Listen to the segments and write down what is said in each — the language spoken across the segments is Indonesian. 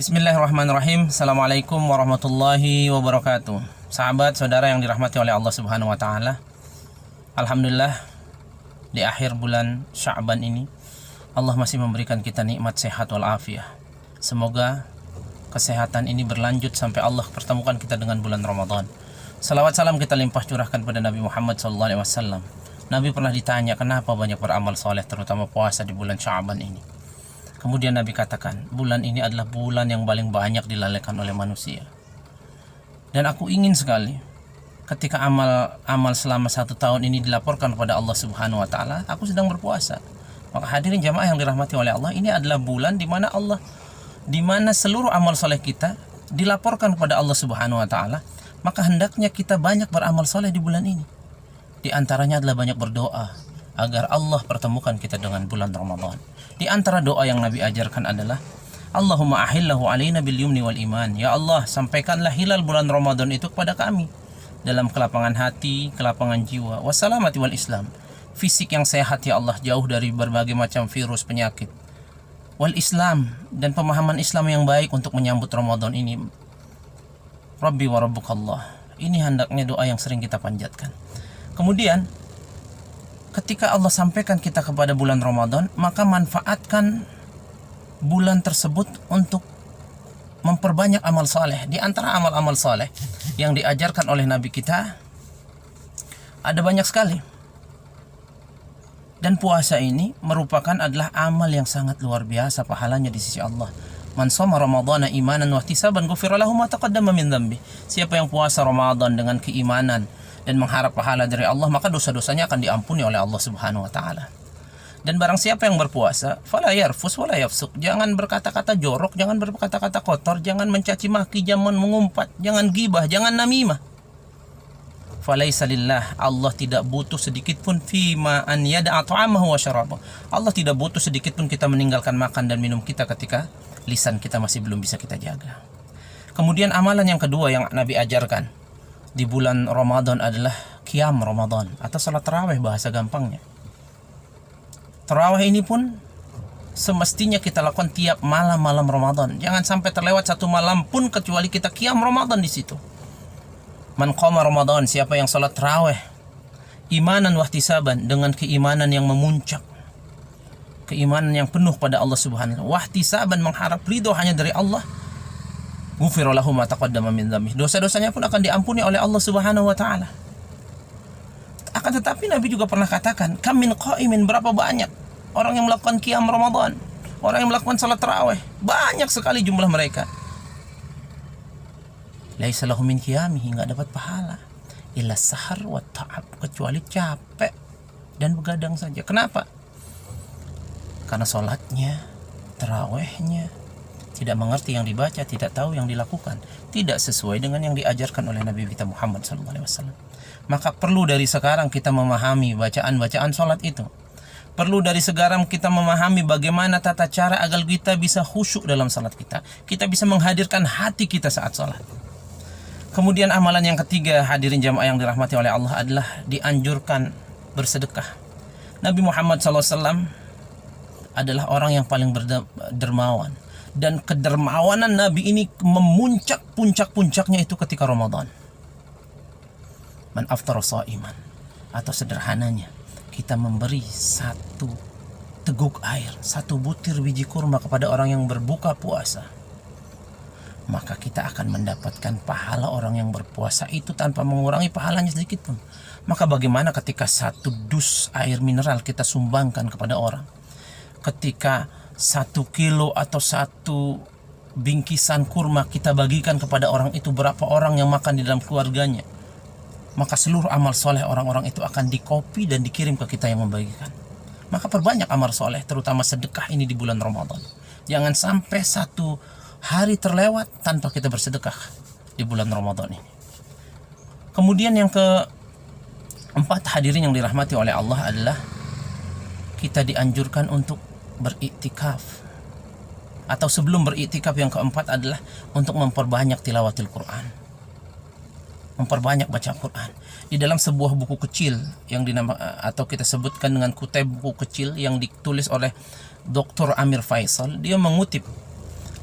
Bismillahirrahmanirrahim. Assalamualaikum warahmatullahi wabarakatuh. Sahabat, saudara yang dirahmati oleh Allah Subhanahu wa taala. Alhamdulillah, di akhir bulan Sya'ban ini Allah masih memberikan kita nikmat sehat walafiat. Semoga kesehatan ini berlanjut sampai Allah pertemukan kita dengan bulan Ramadan. Salawat salam kita limpah curahkan pada Nabi Muhammad SAW. Nabi pernah ditanya kenapa banyak beramal soleh, terutama puasa di bulan Sya'ban ini. Kemudian Nabi katakan, bulan ini adalah bulan yang paling banyak dilalaikan oleh manusia. Dan aku ingin sekali ketika amal selama 1 tahun ini dilaporkan kepada Allah Subhanahu wa taala, aku sedang berpuasa. Maka hadirin jamaah yang dirahmati oleh Allah, ini adalah bulan di mana seluruh amal soleh kita dilaporkan kepada Allah Subhanahu wa taala. Maka hendaknya kita banyak beramal soleh di bulan ini. Di antaranya adalah banyak berdoa agar Allah pertemukan kita dengan bulan Ramadan. Di antara doa yang Nabi ajarkan adalah Allahumma ahillahu alaina bil yumni wal iman. Ya Allah, sampaikanlah hilal bulan Ramadan itu kepada kami dalam kelapangan hati, kelapangan jiwa, wassalamati wal Islam. Fisik yang sehat ya Allah, jauh dari berbagai macam virus penyakit. Wal Islam, dan pemahaman Islam yang baik untuk menyambut Ramadan ini. Rabbi wa rabbukallah. Ini hendaknya doa yang sering kita panjatkan. Kemudian ketika Allah sampaikan kita kepada bulan Ramadan, maka manfaatkan bulan tersebut untuk memperbanyak amal saleh. Di antara amal-amal saleh yang diajarkan oleh Nabi kita ada banyak sekali. Dan puasa ini merupakan adalah amal yang sangat luar biasa pahalanya di sisi Allah. Man shoma ramadhana imanan wa ihtisaban ghufira lahu ma taqaddama min dhanbi. Siapa yang puasa Ramadan dengan keimanan dan mengharap pahala dari Allah, maka dosa-dosanya akan diampuni oleh Allah Subhanahu wa taala. Dan barang siapa yang berpuasa, fala yarfus wala yafsuk, jangan berkata-kata jorok, jangan berkata-kata kotor, jangan mencaci maki, jangan mengumpat, jangan gibah, jangan namimah. Falaisa lillah, Allah tidak butuh sedikit pun fima an yada'a ta'amahu wa syarabahu. Allah tidak butuh sedikit pun kita meninggalkan makan dan minum kita ketika lisan kita masih belum bisa kita jaga. Kemudian amalan yang kedua yang Nabi ajarkan di bulan Ramadan adalah qiyam Ramadan atau salat tarawih bahasa gampangnya. Tarawih ini pun semestinya kita lakukan tiap malam-malam Ramadan. Jangan sampai terlewat 1 malam pun kecuali kita qiyam Ramadan di situ. Man qama Ramadan, siapa yang salat tarawih imanan wa ihtisaban, dengan keimanan yang memuncak, keimanan yang penuh pada Allah Subhanahu wa taala, wa ihtisaban, mengharap ridho hanya dari Allah, ghufira lahu ma taqaddama min dzambi, dosa-dosanya pun akan diampuni oleh Allah Subhanahu wa taala. Akan tetapi Nabi juga pernah katakan, kam min qaimin, berapa banyak orang yang melakukan qiyam Ramadan, orang yang melakukan salat tarawih, banyak sekali jumlah mereka. Laisa lahu min qiyamihi, enggak dapat pahala illa sahar wa ta'ab, kecuali capek dan begadang saja. Kenapa? Karena salatnya, tarawihnya tidak mengerti yang dibaca, tidak tahu yang dilakukan, tidak sesuai dengan yang diajarkan oleh Nabi kita Muhammad SAW. Maka perlu dari sekarang kita memahami bacaan-bacaan sholat itu. Perlu dari sekarang kita memahami bagaimana tata cara agar kita bisa khusyuk dalam sholat kita. Kita bisa menghadirkan hati kita saat sholat. Kemudian amalan yang ketiga, hadirin jamaah yang dirahmati oleh Allah, adalah dianjurkan bersedekah. Nabi Muhammad SAW adalah orang yang paling dermawan. Dan kedermawanan Nabi ini memuncak puncak-puncaknya itu ketika Ramadan. Man aftara shaiman, atau sederhananya kita memberi 1 teguk air, 1 butir biji kurma kepada orang yang berbuka puasa, maka kita akan mendapatkan pahala orang yang berpuasa itu tanpa mengurangi pahalanya sedikit pun. Maka bagaimana ketika 1 dus air mineral kita sumbangkan kepada orang, ketika 1 kilo atau 1 bingkisan kurma kita bagikan kepada orang itu, berapa orang yang makan di dalam keluarganya, maka seluruh amal soleh orang-orang itu akan dikopi dan dikirim ke kita yang membagikan. Maka perbanyak amal soleh, terutama sedekah ini di bulan Ramadan. Jangan sampai 1 hari terlewat tanpa kita bersedekah di bulan Ramadan ini. Kemudian yang keempat, hadirin yang dirahmati oleh Allah, adalah kita dianjurkan untuk beriktikaf. Atau sebelum beriktikaf, yang keempat adalah untuk memperbanyak tilawatil Quran, memperbanyak baca Quran. Di dalam sebuah buku kecil yang atau kita sebutkan dengan kutip, buku kecil yang ditulis oleh Dr. Amir Faisal, dia mengutip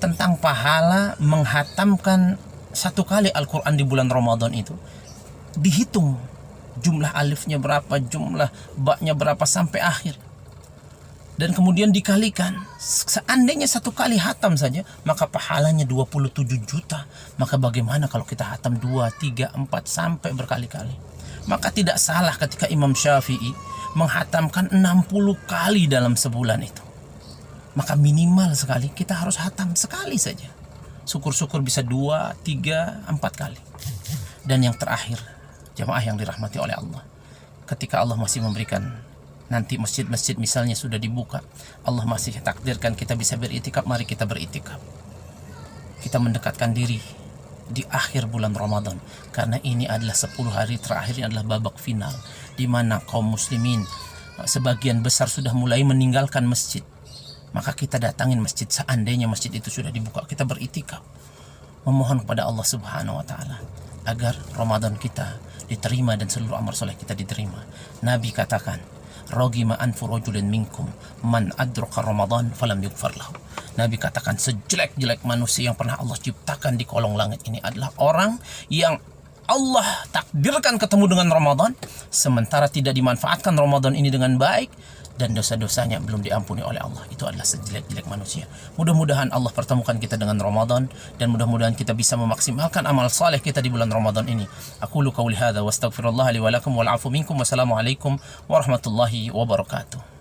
tentang pahala menghatamkan satu kali Al-Quran di bulan Ramadan itu, dihitung jumlah alifnya berapa, jumlah baknya berapa sampai akhir, dan kemudian dikalikan. Seandainya satu kali hatam saja maka pahalanya 27 juta. Maka bagaimana kalau kita hatam 2, 3, 4 sampai berkali-kali? Maka tidak salah ketika Imam Syafi'i menghatamkan 60 kali dalam sebulan itu. Maka minimal sekali kita harus hatam sekali saja. Syukur-syukur bisa 2, 3, 4 kali. Dan yang terakhir, jamaah yang dirahmati oleh Allah, ketika Allah masih memberikan, nanti masjid-masjid misalnya sudah dibuka, Allah masih takdirkan kita bisa beritikaf, mari kita beritikaf. Kita mendekatkan diri di akhir bulan Ramadan, karena ini adalah 10 hari terakhir, ini adalah babak final, di mana kaum muslimin sebagian besar sudah mulai meninggalkan masjid. Maka kita datangin masjid, seandainya masjid itu sudah dibuka, kita beritikaf, memohon kepada Allah Subhanahu wa Ta'ala agar Ramadan kita diterima dan seluruh amal soleh kita diterima. Nabi katakan, ragima anfu rajulin minkum man adraka Ramadan falam yughfar lahu. Nabi katakan, sejelek-jelek manusia yang pernah Allah ciptakan di kolong langit ini adalah orang yang Allah takdirkan ketemu dengan Ramadan sementara tidak dimanfaatkan Ramadan ini dengan baik, dan dosa-dosanya belum diampuni oleh Allah. Itu adalah sejelek-jelek manusia. Mudah-mudahan Allah pertemukan kita dengan Ramadan, dan mudah-mudahan kita bisa memaksimalkan amal saleh kita di bulan Ramadan ini. Aqulu qawli hadza wa astaghfirullah li wa lakum wal afu minkum. Wassalamualaikum warahmatullahi wabarakatuh.